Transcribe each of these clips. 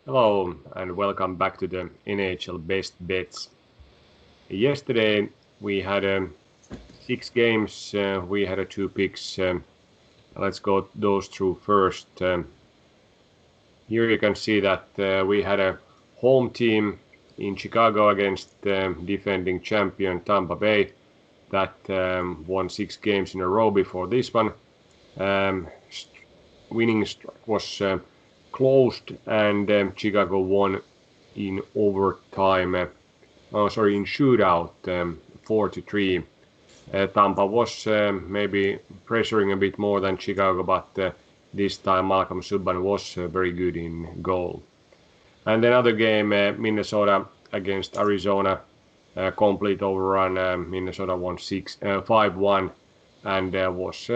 Hello and welcome back to the NHL Best Bets. Yesterday we had 6 games. We had 2 picks. Let's go those through first. Here you can see that we had a home team in Chicago against defending champion Tampa Bay that won 6 games in a row before this one. Winning streak was closed and Chicago won in overtime. In shootout, 4-3. Tampa was maybe pressuring a bit more than Chicago, but this time Malcolm Subban was very good in goal. And another game, Minnesota against Arizona, complete overrun. Minnesota won 5-1 and was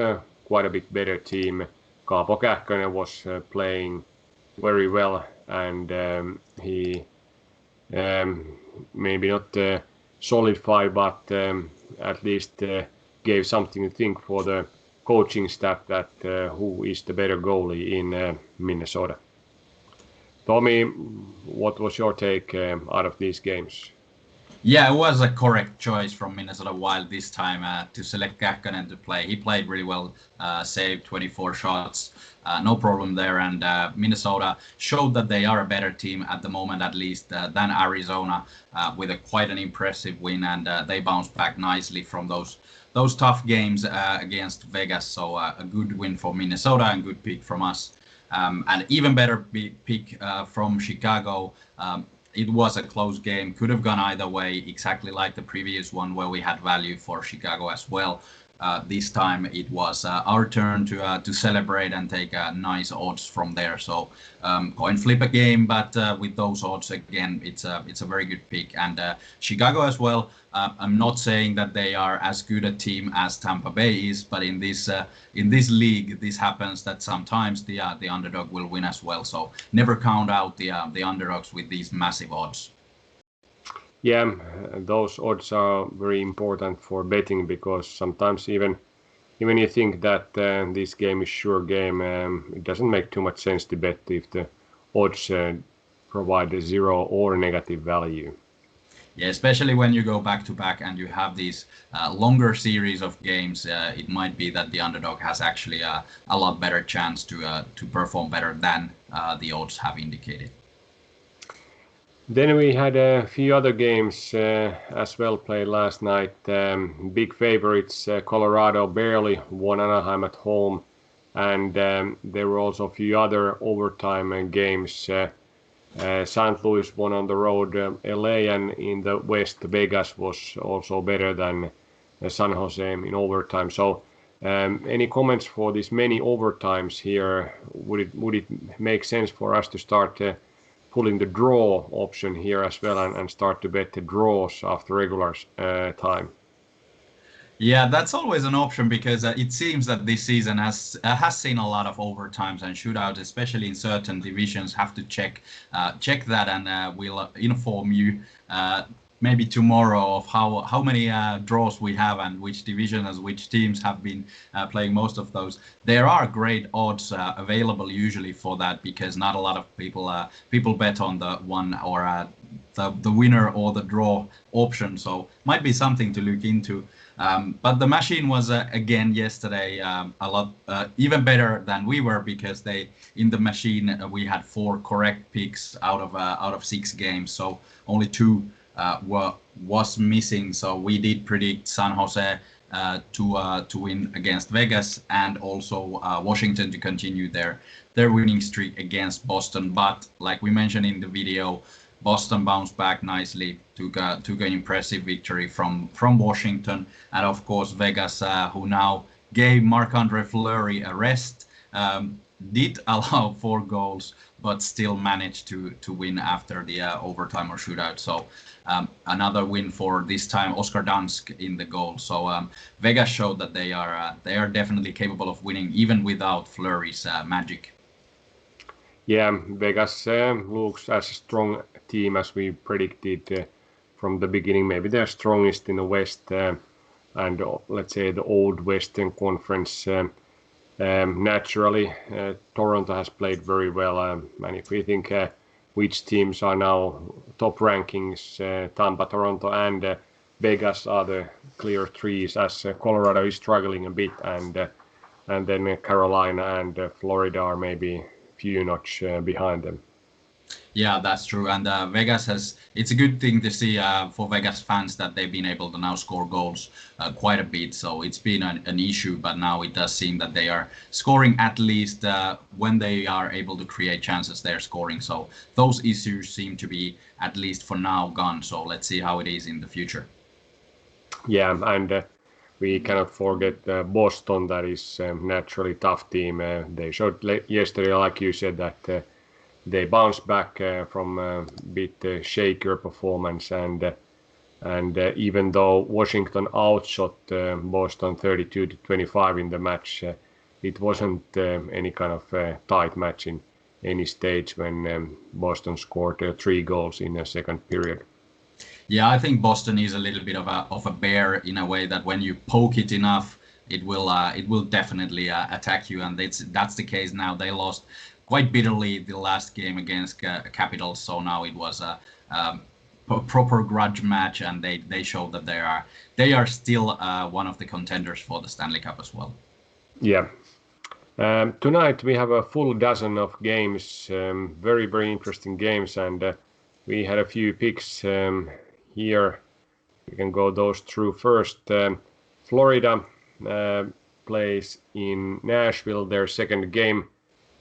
quite a bit better team. Kaapo Kähkönen was playing very well, and he maybe not solidified, but at least gave something to think for the coaching staff that who is the better goalie in Minnesota. Tommy, what was your take out of these games? Yeah, it was a correct choice from Minnesota Wild this time to select Kähkönen to play. He played really well, saved 24 shots, no problem there. And Minnesota showed that they are a better team at the moment, at least, than Arizona, with quite an impressive win. And they bounced back nicely from those tough games against Vegas. So a good win for Minnesota and good pick from us. And even better pick from Chicago. It was a close game, could have gone either way, exactly like the previous one where we had value for Chicago as well. This time it was our turn to celebrate and take nice odds from there. So coin flip a game, but with those odds again, it's a very good pick. And Chicago as well. I'm not saying that they are as good a team as Tampa Bay is, but in this league, this happens that sometimes the underdog will win as well. So never count out the underdogs with these massive odds. Yeah, those odds are very important for betting because sometimes even you think that this game is sure game, it doesn't make too much sense to bet if the odds provide a zero or negative value. Yeah, especially when you go back to back and you have these longer series of games, it might be that the underdog has actually a lot better chance to perform better than the odds have indicated. Then we had a few other games as well played last night. Big favorites, Colorado barely won Anaheim at home, and there were also a few other overtime games. St. Louis won on the road. LA, and in the West, Vegas was also better than San Jose in overtime. So, any comments for these many overtimes here? Would it make sense for us to start pulling the draw option here as well and start to bet the draws after regular time? Yeah, that's always an option because it seems that this season has seen a lot of overtimes and shootouts, especially in certain divisions. Have to check that, and we'll inform you maybe tomorrow of how many draws we have and which divisions, which teams have been playing most of those. There are great odds available usually for that because not a lot of people bet on the one or the winner or the draw option. So might be something to look into. But the machine was again yesterday a lot even better than we were because in the machine we had 4 correct picks out of 6 games, so only 2 was missing. So we did predict San Jose to win against Vegas and also Washington to continue their winning streak against Boston. But like we mentioned in the video, Boston bounced back nicely, took an impressive victory from Washington, and of course Vegas, who now gave Marc-Andre Fleury a rest, did allow 4 goals, but still managed to win after the overtime or shootout. So another win for this time Oscar Dansk in the goal. So Vegas showed that they are definitely capable of winning even without Fleury's magic. Yeah, Vegas looks as a strong team as we predicted from the beginning. Maybe they're strongest in the West and let's say the old Western Conference. Naturally, Toronto has played very well, and if we think which teams are now top rankings. Tampa, Toronto, and Vegas are the clear threes, as Colorado is struggling a bit, and then Carolina and Florida are maybe a few notch behind them. Yeah, that's true. And Vegas it's a good thing to see for Vegas fans that they've been able to now score goals quite a bit. So it's been an issue, but now it does seem that they are scoring at least when they are able to create chances, they're scoring. So those issues seem to be, at least for now, gone. So let's see how it is in the future. Yeah, and we cannot forget Boston, that is naturally tough team. They showed yesterday, like you said, that they bounced back from a bit shakier performance, and even though Washington outshot Boston 32-25 in the match, it wasn't any kind of tight match in any stage when Boston scored 3 goals in the second period. Yeah, I think Boston is a little bit of a bear in a way that when you poke it enough, it will definitely attack you, and that's the case now. They lost quite bitterly the last game against Capitals, so now it was a proper grudge match, and they showed that they are still one of the contenders for the Stanley Cup as well. Yeah. Tonight we have a full dozen of games, very, very interesting games, and we had a few picks here. We can go those through first. Florida plays in Nashville, their second game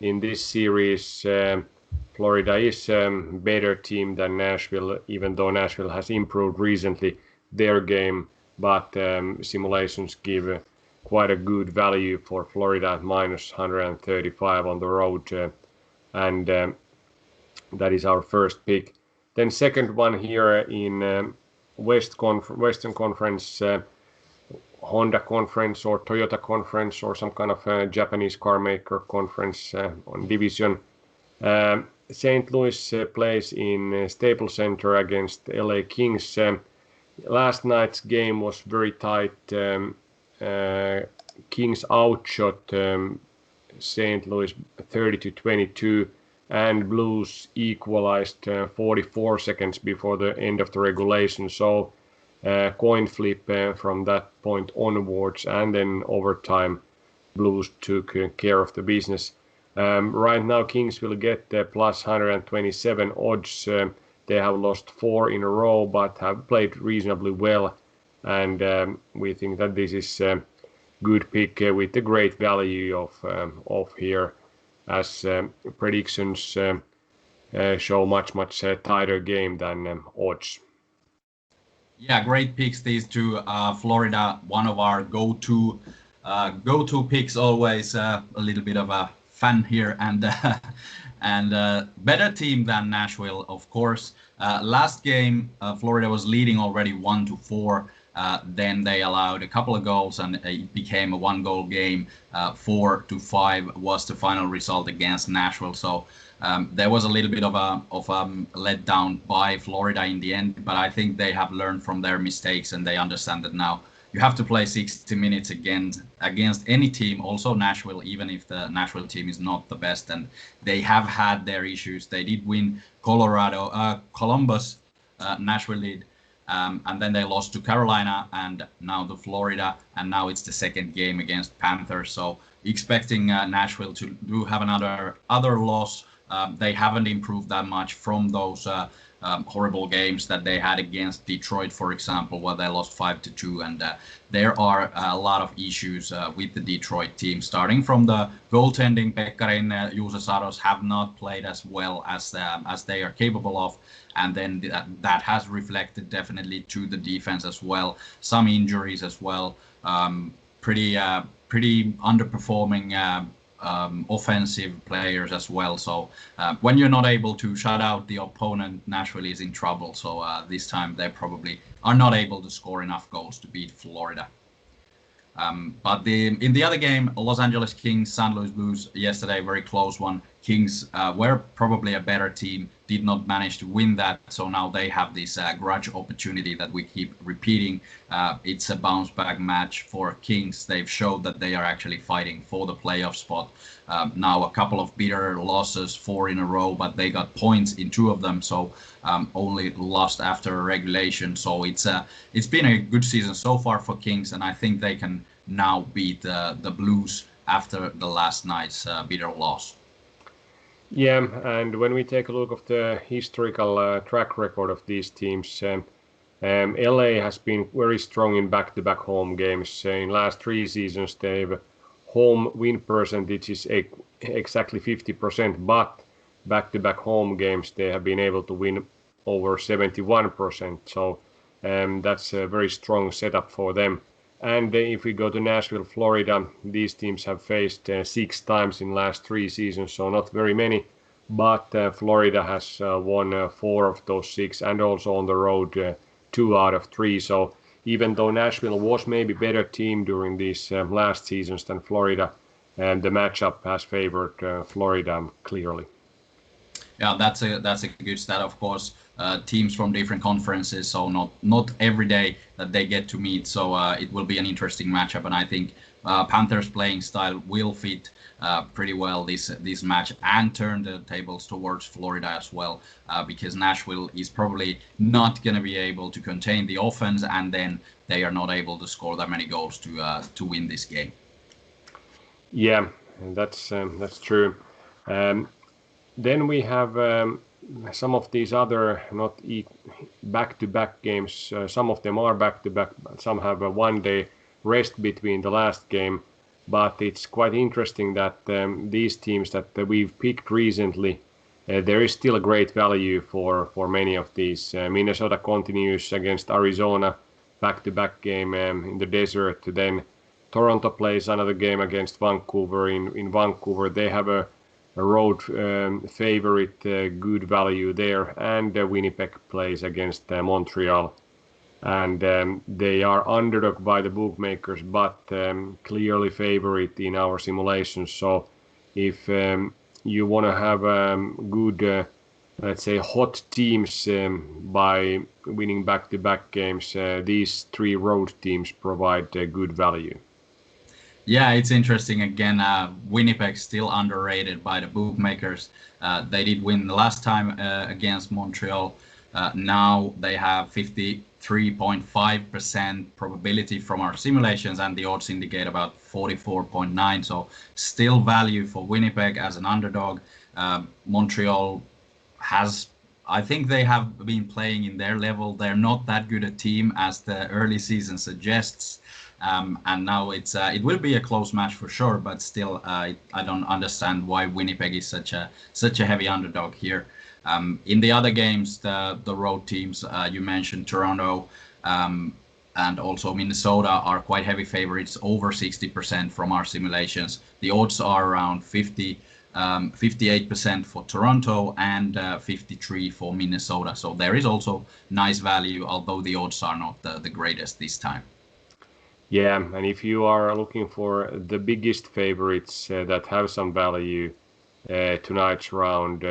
in this series. Florida is a better team than Nashville, even though Nashville has improved recently their game, but simulations give quite a good value for Florida at -135 on the road, and that is our first pick. Then second one here in Western Conference, Honda Conference or Toyota Conference or some kind of Japanese car maker conference on division. St. Louis plays in Staples Center against LA Kings. Last night's game was very tight. Kings outshot St. Louis 30-22, and Blues equalized 44 seconds before the end of the regulation. So coin flip from that point onwards, and then overtime Blues took care of the business. Right now Kings will get plus 127 odds. They have lost 4 in a row, but have played reasonably well, and we think that this is a good pick with the great value of here, as predictions show much tighter game than odds. Yeah, great picks, these two. Florida, one of our go-to picks, always a little bit of a fan here, and better team than Nashville, of course. Last game, Florida was leading already 1-4. Then they allowed a couple of goals, and it became a 1-goal game. 4-5 was the final result against Nashville. So there was a little bit of a letdown by Florida in the end, but I think they have learned from their mistakes, and they understand that now you have to play 60 minutes against any team, also Nashville, even if the Nashville team is not the best, and they have had their issues. They did win Columbus, Nashville did, and then they lost to Carolina, and now to Florida, and now it's the second game against Panthers. So expecting Nashville to do have another loss. They haven't improved that much from those horrible games that they had against Detroit, for example, where they lost 5-2. And there are a lot of issues with the Detroit team, starting from the goaltending. Pekkarin, Juuse Saros have not played as well as they are capable of. And then that has reflected definitely to the defense as well. Some injuries as well. Pretty underperforming offensive players as well. So when you're not able to shut out the opponent, Nashville is in trouble. So this time they probably are not able to score enough goals to beat Florida. But in the other game, Los Angeles Kings, St. Louis Blues, yesterday, very close one. Kings were probably a better team, did not manage to win that. So now they have this grudge opportunity that we keep repeating. It's a bounce back match for Kings. They've showed that they are actually fighting for the playoff spot. Now a couple of bitter losses, 4 in a row, but they got points in 2 of them. So only lost after regulation. So it's been a good season so far for Kings, and I think they can now beat the Blues after the last night's bitter loss. Yeah, and when we take a look of the historical track record of these teams, LA has been very strong in back-to-back home games. In last 3 seasons, they've home win percentage is exactly 50%, but back-to-back home games they have been able to win over 71%. So that's a very strong setup for them. And if we go to Nashville, Florida, these teams have faced 6 times in last 3 seasons, so not very many. But Florida has won 4 of those 6, and also on the road 2 out of 3. So even though Nashville was maybe better team during these last seasons than Florida, and the matchup has favored Florida clearly. Yeah, that's a good stat. Of course, teams from different conferences, so not every day that they get to meet. So it will be an interesting matchup, and I think Panthers' playing style will fit pretty well this match and turn the tables towards Florida as well, because Nashville is probably not going to be able to contain the offense, and then they are not able to score that many goals to win this game. Yeah, that's true. Then we have some of these other not back-to-back games. Some of them are back-to-back. Some have a 1-day rest between the last game. But it's quite interesting that these teams that we've picked recently, there is still a great value for many of these. Minnesota continues against Arizona, back-to-back game in the desert. Then Toronto plays another game against Vancouver. In Vancouver, they have a road favorite, good value there, and Winnipeg plays against Montreal, and they are underdog by the bookmakers, but clearly favorite in our simulations. So if you want to have good, let's say, hot teams by winning back-to-back games, these 3 road teams provide good value. Yeah, it's interesting. Again, Winnipeg still underrated by the bookmakers. They did win the last time against Montreal. Now they have 53.5% probability from our simulations, and the odds indicate about 44.9. So still value for Winnipeg as an underdog. Montreal has, I think they have been playing in their level. They're not that good a team as the early season suggests. And now it will be a close match for sure, but still I don't understand why Winnipeg is such a heavy underdog here. In the other games, the road teams you mentioned, Toronto and also Minnesota, are quite heavy favorites, over 60% from our simulations. The odds are around 58% for Toronto and 53 for Minnesota. So there is also nice value, although the odds are not the greatest this time. Yeah, and if you are looking for the biggest favorites that have some value tonight's round,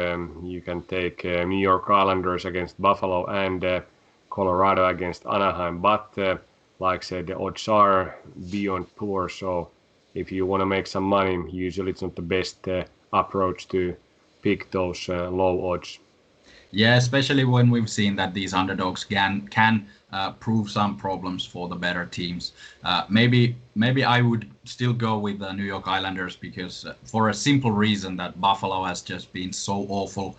you can take New York Islanders against Buffalo and Colorado against Anaheim. But like I said, the odds are beyond poor. So if you want to make some money, usually it's not the best approach to pick those low odds. Yeah, especially when we've seen that these underdogs can prove some problems for the better teams. Maybe I would still go with the New York Islanders, because for a simple reason that Buffalo has just been so awful.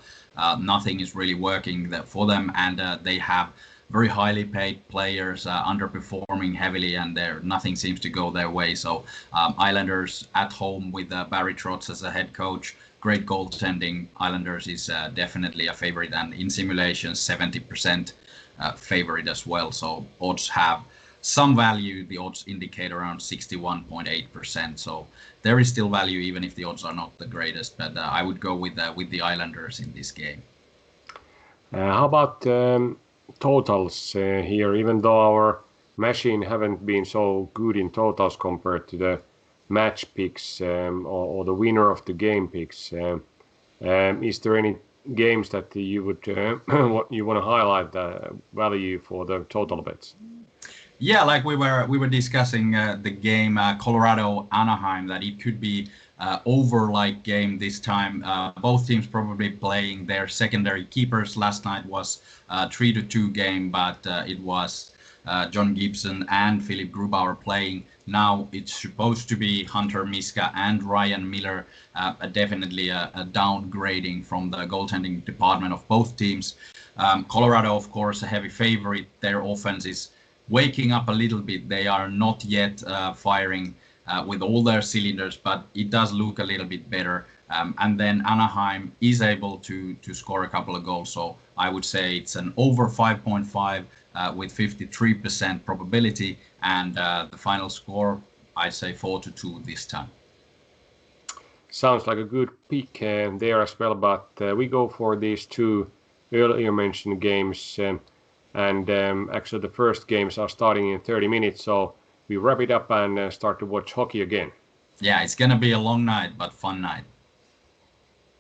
Nothing is really working for them, and they have very highly paid players underperforming heavily, and nothing seems to go their way. So Islanders at home with Barry Trotz as a head coach, great goaltending. Islanders is definitely a favorite, and in simulations 70% favorite as well. So odds have some value. The odds indicate around 61.8%. So there is still value even if the odds are not the greatest. But I would go with the Islanders in this game. How about totals here? Even though our machine haven't been so good in totals compared to the match picks or the winner of the game picks, Is there any games that you would what you want to highlight the value for the total bets? Yeah, like we were discussing the game Colorado Anaheim, that it could be over-like game this time. Both teams probably playing their secondary keepers. Last night was 3-2 game, but it was John Gibson and Philip Grubauer playing. Now it's supposed to be Hunter Miska and Ryan Miller. Definitely a downgrading from the goaltending department of both teams. Colorado, of course, a heavy favorite. Their offense is waking up a little bit. They are not yet firing with all their cylinders, but it does look a little bit better. And then Anaheim is able to score a couple of goals. So I would say it's an over 5.5 with 53% probability. And the final score, I say 4-2 this time. Sounds like a good pick there as well, but we go for these two earlier mentioned games. And actually, the first games are starting in 30 minutes, so we wrap it up and start to watch hockey again. Yeah, it's going to be a long night, but fun night.